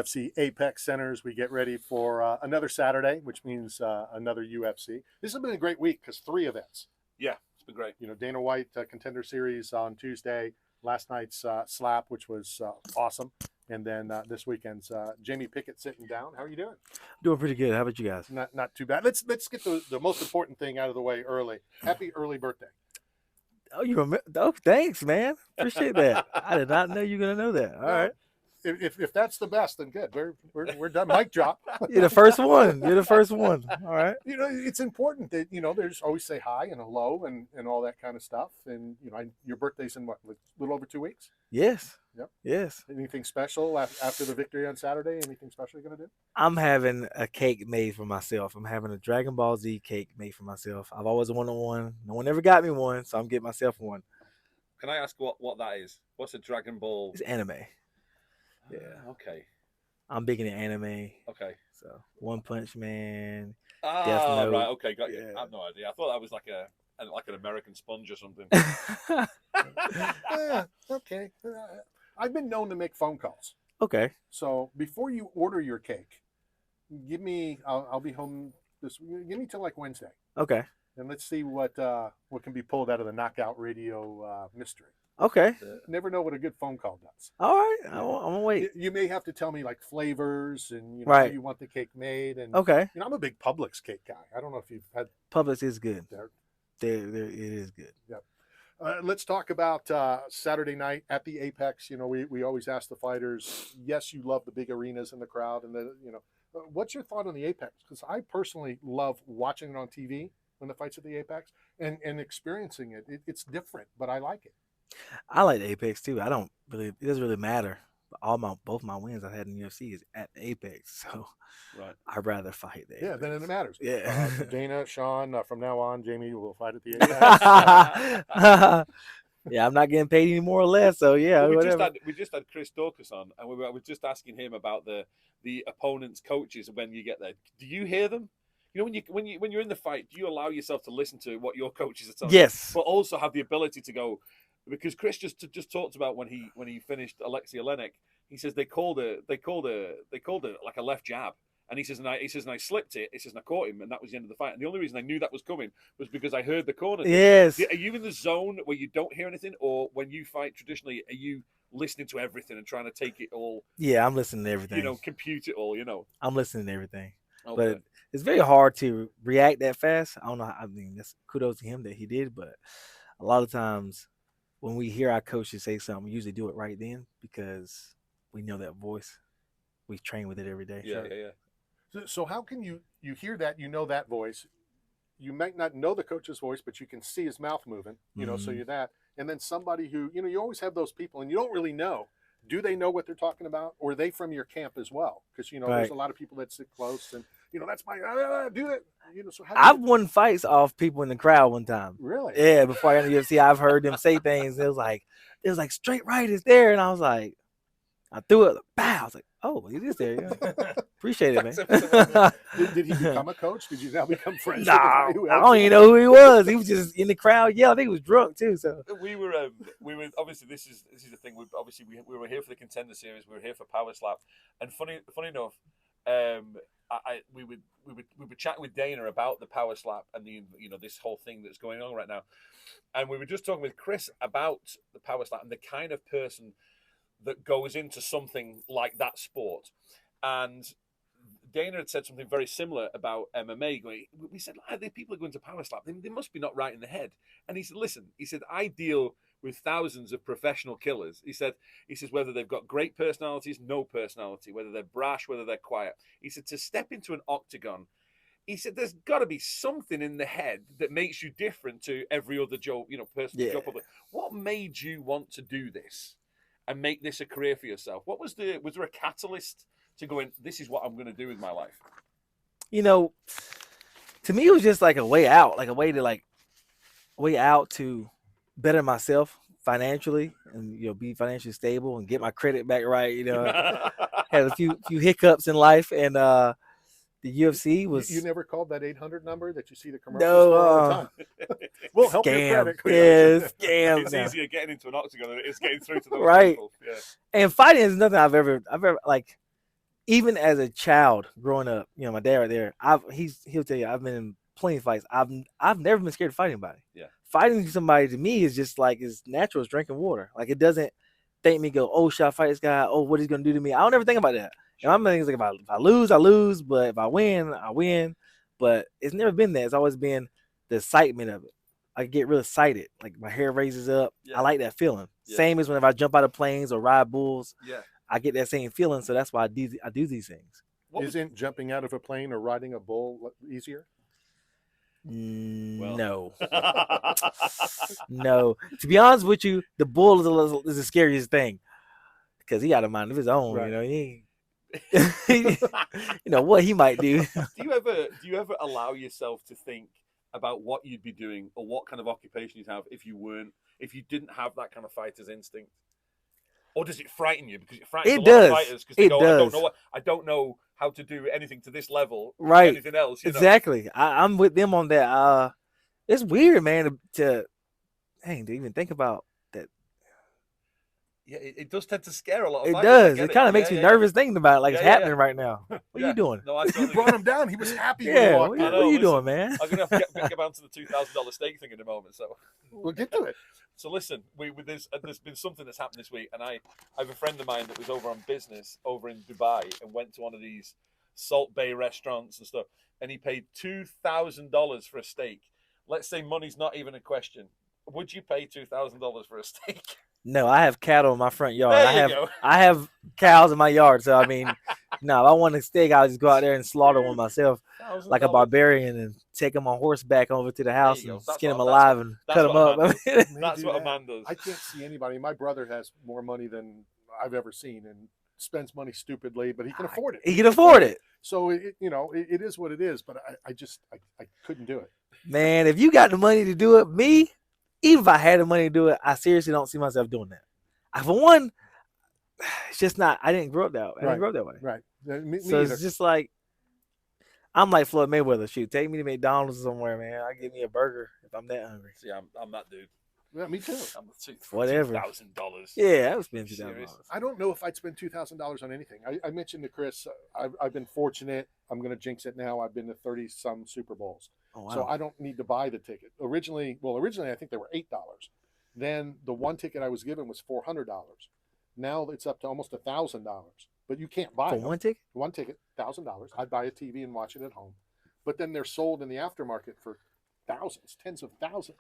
UFC Apex Centers. We get ready for another Saturday, which means another UFC. This has been a great week because 3 events. Yeah, it's been great. You know, Dana White Contender Series on Tuesday, last night's Slap, which was awesome, and then this weekend's Jamie Pickett sitting down. How are you doing? Doing pretty good. How about you guys? Not too bad. Let's get the most important thing out of the way early. Happy early birthday. Oh, you remember? Oh, thanks, man. Appreciate that. I did not know you were gonna know that. All right. If that's the best, then good. We're done. Mic drop. You're the first one. You're the first one. All right. You know, it's important that there's always say hi and hello and all that kind of stuff. And your birthday's in what, a little over 2 weeks? Yes. Yep. Yes. Anything special after the victory on Saturday? Anything special you're gonna do? I'm having a cake made for myself. I'm having a Dragon Ball Z cake made for myself. I've always wanted one. No one ever got me one, so I'm getting myself one. Can I ask what that is? What's a Dragon Ball? It's anime. Yeah. Okay. I'm big into anime. Okay. So One Punch Man. Ah, Death Note. right. Okay. Got you. Yeah. I have no idea. I thought that was like an American sponge or something. Yeah, okay. I've been known to make phone calls. Okay. So before you order your cake, give me. I'll be home give me till like Wednesday, and let's see what can be pulled out of the Knockout Radio mystery. Okay. Never know what a good phone call does. All right. I'm gonna wait. You may have to tell me like flavors and how Right. you want the cake made. And Okay. I'm a big Publix cake guy. I don't know if you've had Publix is good. there. There, it is good. Yep. Let's talk about Saturday night at the Apex. We always ask the fighters. Yes, you love the big arenas and the crowd, and what's your thought on the Apex? Because I personally love watching it on TV when the fight's at the Apex and experiencing it. It's different, but I like it. I like the Apex too. It doesn't really matter. Both my wins I had in UFC is at the Apex, so Right. I'd rather fight there. Yeah, then it matters. Yeah. Dana, Sean, from now on, Jamie will fight at the Apex. Yeah, I'm not getting paid any more or less, so yeah, Well, whatever. we just had Chris Dorcas on, and we were just asking him about the opponent's coaches when you get there. Do you hear them? When you're in the fight, do you allow yourself to listen to what your coaches are telling you? Yes. But also have the ability to go, because Chris just talked about when he finished Alexei Olenek, he says they called it like a left jab. And he says, and I slipped it. He says, and I caught him, and that was the end of the fight. And the only reason I knew that was coming was because I heard the corner. Yes. Are you in the zone where you don't hear anything, or when you fight traditionally, are you listening to everything and trying to take it all? Yeah, I'm listening to everything. Compute it all. I'm listening to everything. Okay. But it's very hard to react that fast. I don't know. I mean, that's kudos to him that he did. But a lot of times when we hear our coaches say something, we usually do it right then because we know that voice. We train with it every day. Yeah. So how can you hear that, that voice? You might not know the coach's voice, but you can see his mouth moving, so you're that. And then somebody who, you always have those people and you don't really know. Do they know what they're talking about? Or are they from your camp as well? Because, Right. there's a lot of people that sit close and, that's my, do it. So how do I've won fights off people in the crowd one time. Really? Yeah, before I got in the UFC, I've heard them say things. It was like straight right is there. And I was like, I threw it, bow. I was like, oh, it is there. Yeah. Appreciate it, man. Did he become a coach? Did you now become friends Nah, with him? I don't even know who he was. He was just in the crowd yelling. I think he was drunk too. So We were obviously this is the thing. We were here for the Contender Series. We were here for Power Slap, and funny enough, we were chatting with Dana about the Power Slap and this whole thing that's going on right now, and we were just talking with Chris about the Power Slap and the kind of person that goes into something like that sport. And Dana had said something very similar about MMA. We said, people are going to Power Slap. They must be not right in the head. And he said, listen, I deal with thousands of professional killers. He says whether they've got great personalities, no personality, whether they're brash, whether they're quiet. He said to step into an octagon, he said there's got to be something in the head that makes you different to every other person. Yeah. What made you want to do this and make this a career for yourself? Was there a catalyst to go in, this is what I'm going to do with my life? To me, it was just like a way out, like a way to better myself financially and, be financially stable and get my credit back right. Had a few hiccups in life, and the UFC was. You never called that 800 number that you see the commercials for all the time. We'll help your credit. Yeah, scam. It's easier getting into an octagon than it is getting through to the Right. people. Yeah. And fighting is nothing I've ever like. even as a child growing up, my dad right there, he'll tell you I've been in plenty of fights. I've never been scared to fight anybody. Yeah. Fighting somebody to me is just like as natural as drinking water. Like it doesn't make me go, oh, should I fight this guy? Oh, what he's gonna do to me? I don't ever think about that. And I'm thinking like if I lose, I lose. But if I win, I win. But it's never been that. It's always been the excitement of it. I get real excited. Like my hair raises up. Yeah. I like that feeling. Yeah. Same as whenever I jump out of planes or ride bulls. Yeah. I get that same feeling. So that's why I do these things. Isn't jumping out of a plane or riding a bull easier? No. No. To be honest with you, the bull is the scariest thing because he got a mind of his own. Right. He what he might do. Do you ever allow yourself to think about what you'd be doing or what kind of occupation you'd have if you didn't have that kind of fighter's instinct? Or does it frighten you? Because it frightens a lot of fighters because they go, I don't know how to do anything to this level. Right. Anything else. Exactly. I'm with them on that. It's weird, man, to even think about that. Yeah, it does tend to scare a lot of It fighters. does. It kind of makes me nervous thinking about it, like it's happening right now. What are you doing? No, You brought him down. He was happy. Yeah, what are you doing, man? I'm going to have to get down to the $2,000 steak thing in a moment. So we'll get to it. So listen, there's been something that's happened this week, and I have a friend of mine that was over on business over in Dubai and went to one of these Salt Bay restaurants and stuff, and he paid $2,000 for a steak. Let's say money's not even a question. Would you pay $2,000 for a steak? No, I have cattle in my front yard. There I have cows in my yard, so I mean, no, if I want a steak, I'll just go out there and slaughter one myself, like a barbarian, and take them on horseback over to the house and skin them alive and cut them up. That's what a man does. I can't see anybody. My brother has more money than I've ever seen and spends money stupidly, but he can afford it. He can afford it. So it is what it is. But I couldn't do it. Man, if you got the money to do it, even if I had the money to do it, I seriously don't see myself doing that. For one, it's just not. I didn't grow up that way. I didn't grow up that way. Right. Me so either. It's just like I'm like Floyd Mayweather. Shoot, take me to McDonald's somewhere, man. I give me a burger if I'm that hungry. See, I'm that dude. Yeah, me too. Whatever. $2,000. Yeah, I would spend $2,000. I don't know if I'd spend $2,000 on anything. I mentioned to Chris, I've been fortunate. I'm going to jinx it now. I've been to 30-some Super Bowls. Oh, wow. So I don't need to buy the ticket. Originally, I think they were $8. Then the one ticket I was given was $400. Now it's up to almost $1,000. But you can't buy them. One ticket? One ticket, $1,000. I'd buy a TV and watch it at home. But then they're sold in the aftermarket for thousands, tens of thousands.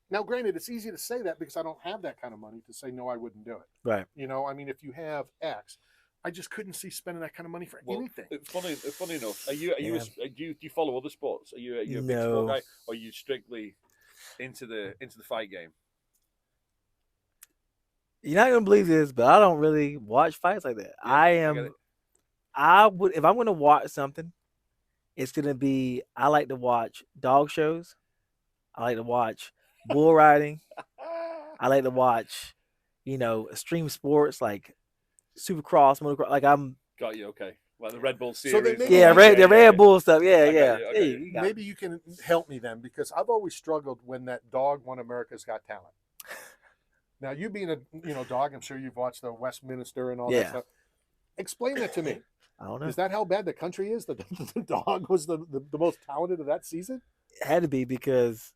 Now, granted, it's easy to say that because I don't have that kind of money to say, no, I wouldn't do it. Right. If you have X, I just couldn't see spending that kind of money for anything. It's funny enough. Do you follow other sports? Are you a big sport guy, or are you strictly into the fight game? You're not gonna believe this, but I don't really watch fights like that. Yeah, I would if I'm gonna watch something, it's gonna be. I like to watch dog shows. I like to watch bull riding. I like to watch, extreme sports like Supercross, motocross. Like I'm got you. Okay, like the Red Bull series. So the Red Bull stuff. Yeah. Okay. Maybe you can help me then, because I've always struggled when that dog won America's Got Talent. Now, you being a dog, I'm sure you've watched the Westminster and all that stuff. Explain that to me. I don't know. Is that how bad the country is? The dog was the most talented of that season? It had to be because,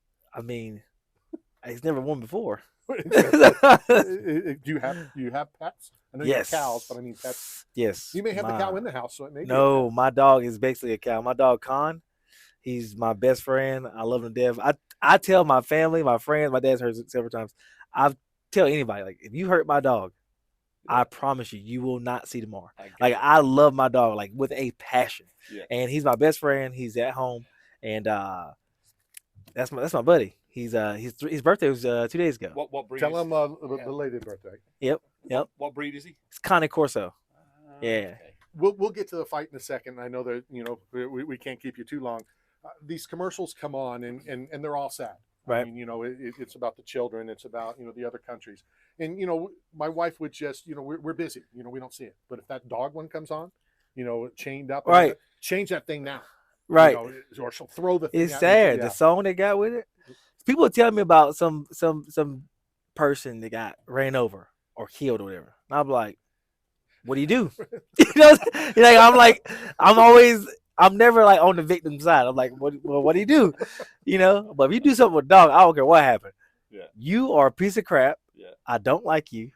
he's never won before. Do you have pets? I know you have cows, but I mean pets. Yes. You may have the cow in the house, so it may be. No, my dog is basically a cow. My dog, Con, he's my best friend. I love him to death. I tell my family, my friends, my dad's heard it several times. I tell anybody, like, if you hurt my dog, I promise you will not see tomorrow. I love my dog, like, with a passion. Yeah. And he's my best friend. He's at home, and that's my buddy. His birthday was 2 days ago. What breed? Tell him belated birthday. Yep. What breed is he? It's Cane Corso. Yeah. Okay. We'll get to the fight in a second. I know that we can't keep you too long. These commercials come on and they're all sad. Right. It's about the children. It's about the other countries. And my wife would just we're busy. We don't see it. But if that dog one comes on, chained up, right? Change that thing now. Right. Or she'll throw the thing. It's sad. The song they got with it. People tell me about some person that got ran over or killed or whatever. And I'm like, what do you do? I'm never like on the victim side. I'm like, what do you do? But if you do something with a dog, I don't care what happened. Yeah. You are a piece of crap. Yeah. I don't like you.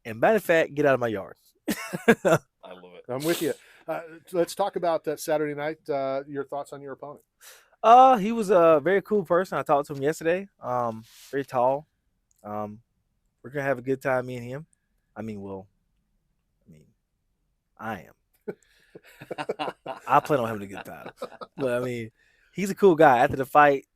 And matter of fact, get out of my yard. I love it. I'm with you. Let's talk about Saturday night. Your thoughts on your opponent? He was a very cool person. I talked to him yesterday. Very tall. We're gonna have a good time, me and him. I am. I plan on having a good time. But he's a cool guy. After the fight,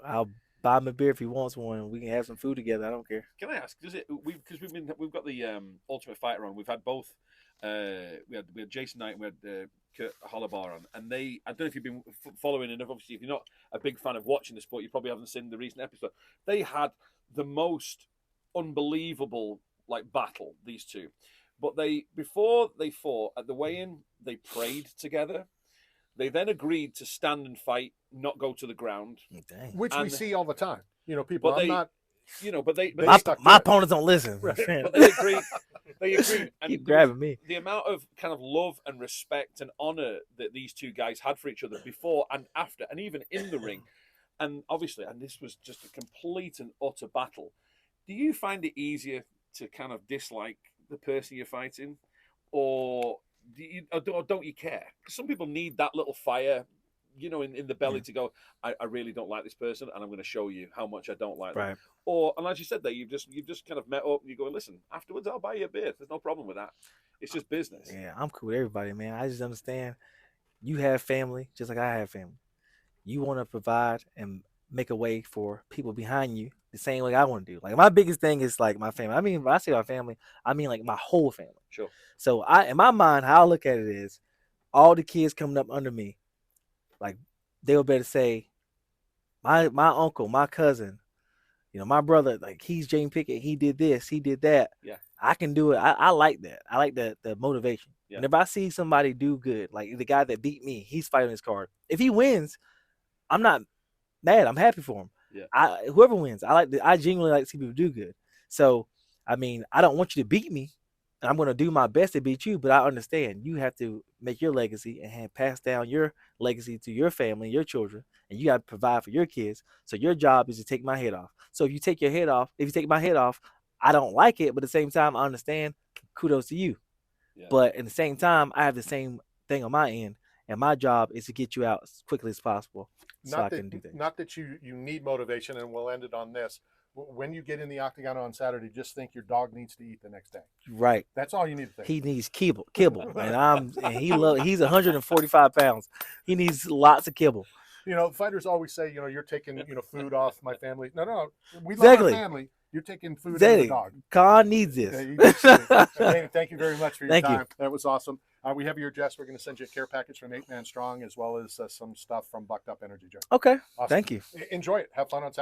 I'll buy him a beer if he wants one. We can have some food together. I don't care. Can I ask? Because we've got the Ultimate Fighter on. We've had both. We had Jason Knight and we had Kurt Hollabar on, and I don't know if you've been following enough. Obviously, if you're not a big fan of watching the sport, you probably haven't seen the recent episode. They had the most unbelievable battle, these two. But before they fought at the weigh-in, they prayed together. They then agreed to stand and fight, not go to the ground. Dang. Which we see all the time. People, but my opponents don't listen. Right. But they agreed. They agreed. And keep grabbing me. The amount of kind of love and respect and honor that these two guys had for each other before and after, and even in the ring, and obviously, and this was just a complete and utter battle. Do you find it easier to kind of dislike the person you're fighting, or don't you care? Because some people need that little fire, in the belly to go, I really don't like this person, and I'm going to show you how much I don't like them. And as you said there, you've just kind of met up and you go, listen, afterwards I'll buy you a beer. There's no problem with that. It's just business. Yeah, I'm cool with everybody, man. I just understand you have family just like I have family. You want to provide and make a way for people behind you the same way I want to do. Like, my biggest thing is my family. When I say my family, I mean my whole family. Sure. So in my mind, how I look at it is all the kids coming up under me, they were better say, my uncle, my cousin, my brother, he's Jamie Pickett, he did this, he did that. Yeah. I can do it. I like that. I like the motivation. Yeah. And if I see somebody do good, like the guy that beat me, he's fighting his card. If he wins, I'm not mad. I'm happy for him. Yeah. Whoever wins, I genuinely like to see people do good. So, I don't want you to beat me. And I'm going to do my best to beat you, but I understand you have to make your legacy and pass down your legacy to your family, your children, and you got to provide for your kids. So your job is to take my head off. So if you take my head off, I don't like it, but at the same time, I understand. Kudos to you. Yeah. But at the same time, I have the same thing on my end, and my job is to get you out as quickly as possible so I can do that. Not that you need motivation, and we'll end it on this. When you get in the octagon on Saturday, just think your dog needs to eat the next day. Right. That's all you need to think. He needs kibble, and he's 145 pounds. He needs lots of kibble. Fighters always say, you're taking food off my family. No, we love our family. You're taking food out of the dog. Khan needs this. Dana, thank you very much for your time. That was awesome. We have your address. We're going to send you a care package from 8 Man Strong, as well as some stuff from Bucked Up Energy Drink. Okay. Awesome. Thank you. Enjoy it. Have fun on Saturday.